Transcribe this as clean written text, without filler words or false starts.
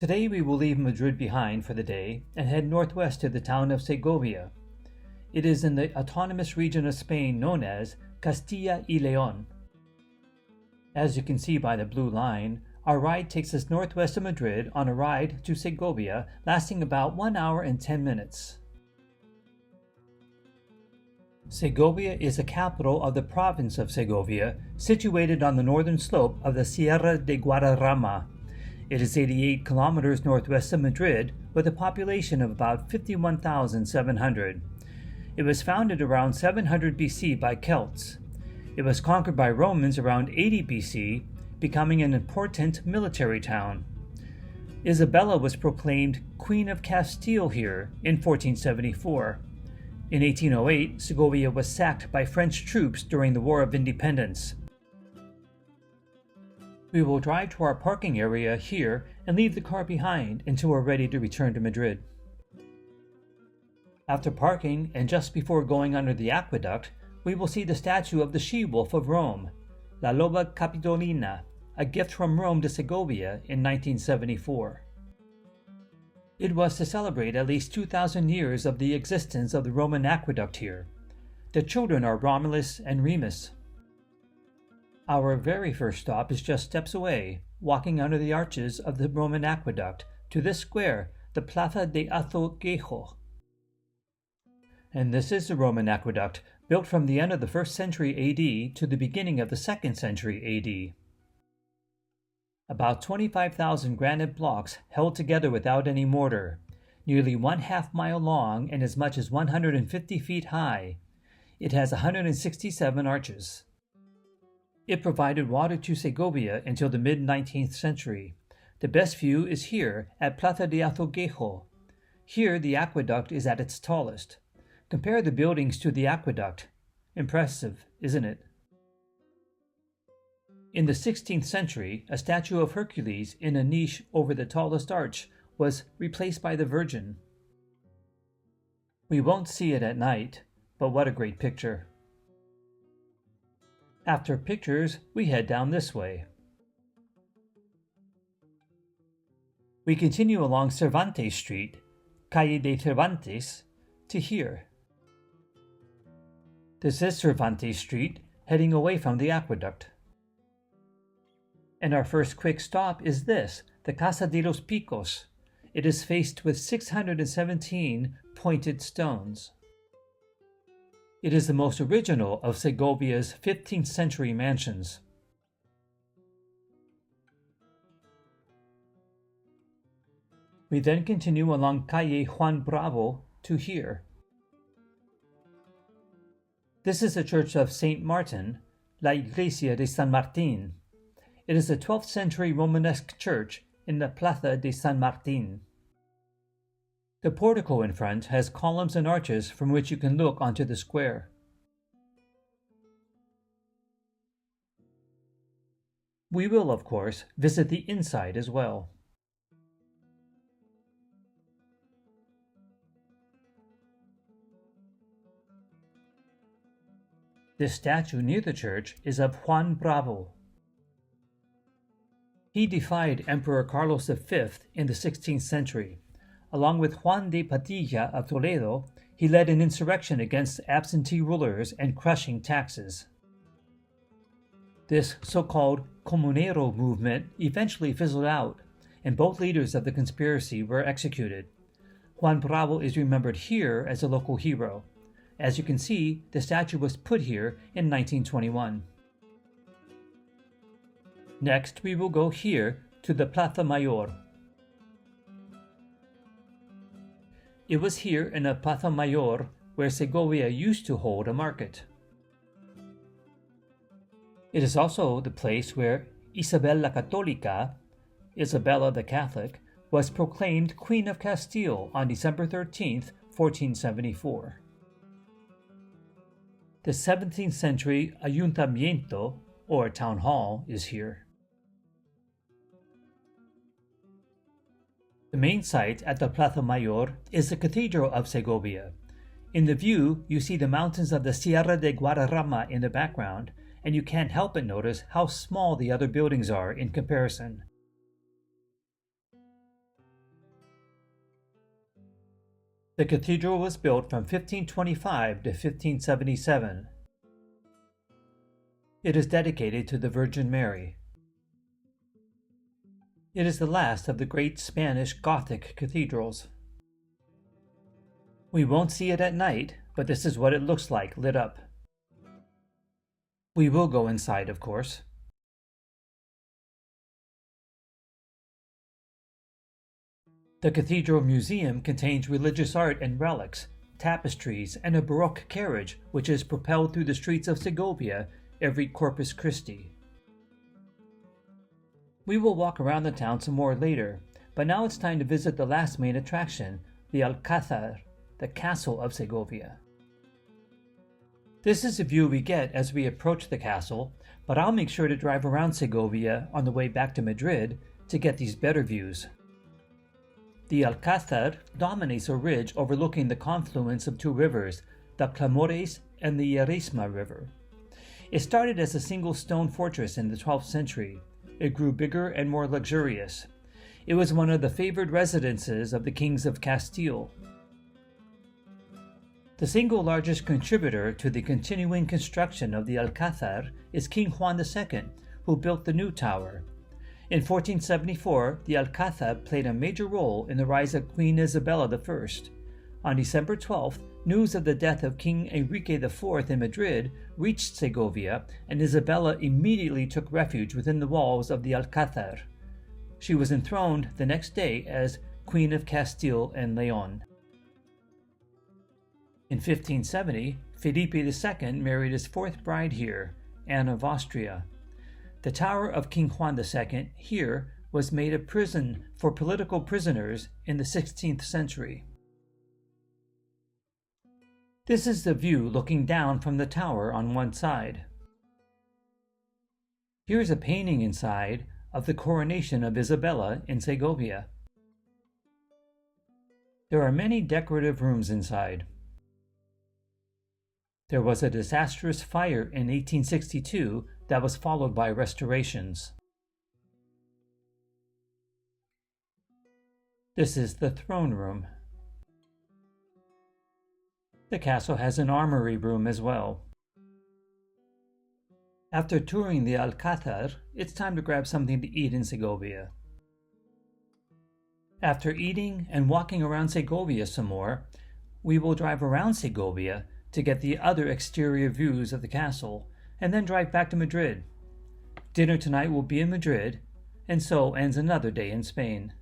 Today we will leave Madrid behind for the day and head northwest to the town of Segovia. It is in the autonomous region of Spain known as Castilla y León. As you can see by the blue line, our ride takes us northwest of Madrid on a ride to Segovia lasting about 1 hour and 10 minutes. Segovia is the capital of the province of Segovia, situated on the northern slope of the Sierra de Guadarrama. It is 88 kilometers northwest of Madrid, with a population of about 51,700. It was founded around 700 BC by Celts. It was conquered by Romans around 80 BC, becoming an important military town. Isabella was proclaimed Queen of Castile here in 1474. In 1808, Segovia was sacked by French troops during the War of Independence. We will drive to our parking area here and leave the car behind until we're ready to return to Madrid. After parking and just before going under the aqueduct, we will see the statue of the she-wolf of Rome, La Loba Capitolina, a gift from Rome to Segovia in 1974. It was to celebrate at least 2,000 years of the existence of the Roman aqueduct here. The children are Romulus and Remus. Our very first stop is just steps away, walking under the arches of the Roman aqueduct to this square, the Plaza de Azoguejo. And this is the Roman aqueduct, built from the end of the 1st century AD to the beginning of the 2nd century AD. About 25,000 granite blocks held together without any mortar, nearly 1/2 mile long and as much as 150 feet high. It has 167 arches. It provided water to Segovia until the mid-19th century. The best view is here at Plaza de Azoguejo. Here the aqueduct is at its tallest. Compare the buildings to the aqueduct. Impressive, isn't it? In the 16th century, a statue of Hercules in a niche over the tallest arch was replaced by the Virgin. We won't see it at night, but what a great picture. After pictures, we head down this way. We continue along Cervantes Street, Calle de Cervantes, to here. This is Cervantes Street, heading away from the aqueduct. And our first quick stop is this, the Casa de los Picos. It is faced with 617 pointed stones. It is the most original of Segovia's 15th century mansions. We then continue along Calle Juan Bravo to here. This is the church of Saint Martin, La Iglesia de San Martín. It is a 12th century Romanesque church in the Plaza de San Martín. The portico in front has columns and arches from which you can look onto the square. We will, of course, visit the inside as well. This statue near the church is of Juan Bravo. He defied Emperor Carlos V in the 16th century. Along with Juan de Padilla of Toledo, he led an insurrection against absentee rulers and crushing taxes. This so-called Comunero movement eventually fizzled out, and both leaders of the conspiracy were executed. Juan Bravo is remembered here as a local hero. As you can see, the statue was put here in 1921. Next, we will go here to the Plaza Mayor. It was here in the Plaza Mayor where Segovia used to hold a market. It is also the place where Isabel la Católica, Isabella the Catholic, was proclaimed Queen of Castile on December 13, 1474. The 17th century Ayuntamiento, or town hall, is here. The main site at the Plaza Mayor is the Cathedral of Segovia. In the view, you see the mountains of the Sierra de Guadarrama in the background, and you can't help but notice how small the other buildings are in comparison. The cathedral was built from 1525 to 1577. It is dedicated to the Virgin Mary. It is the last of the great Spanish Gothic cathedrals. We won't see it at night, but this is what it looks like lit up. We will go inside, of course. The Cathedral Museum contains religious art and relics, tapestries, and a Baroque carriage which is propelled through the streets of Segovia every Corpus Christi. We will walk around the town some more later, but now it's time to visit the last main attraction, the Alcázar, the Castle of Segovia. This is the view we get as we approach the castle, but I'll make sure to drive around Segovia on the way back to Madrid to get these better views. The Alcázar dominates a ridge overlooking the confluence of two rivers, the Clamores and the Yerisma River. It started as a single stone fortress in the 12th century. It grew bigger and more luxurious. It was one of the favored residences of the kings of Castile. The single largest contributor to the continuing construction of the Alcázar is King Juan II, who built the new tower. In 1474, the Alcázar played a major role in the rise of Queen Isabella I. On December 12th, news of the death of King Enrique IV in Madrid reached Segovia, and Isabella immediately took refuge within the walls of the Alcázar. She was enthroned the next day as Queen of Castile and Leon. In 1570, Felipe II married his fourth bride here, Anne of Austria. The Tower of King Juan II here was made a prison for political prisoners in the 16th century. This is the view looking down from the tower on one side. Here's a painting inside of the coronation of Isabella in Segovia. There are many decorative rooms inside. There was a disastrous fire in 1862 that was followed by restorations. This is the throne room. The castle has an armory room as well. After touring the Alcázar, it's time to grab something to eat in Segovia. After eating and walking around Segovia some more, we will drive around Segovia to get the other exterior views of the castle, and then drive back to Madrid. Dinner tonight will be in Madrid, and so ends another day in Spain.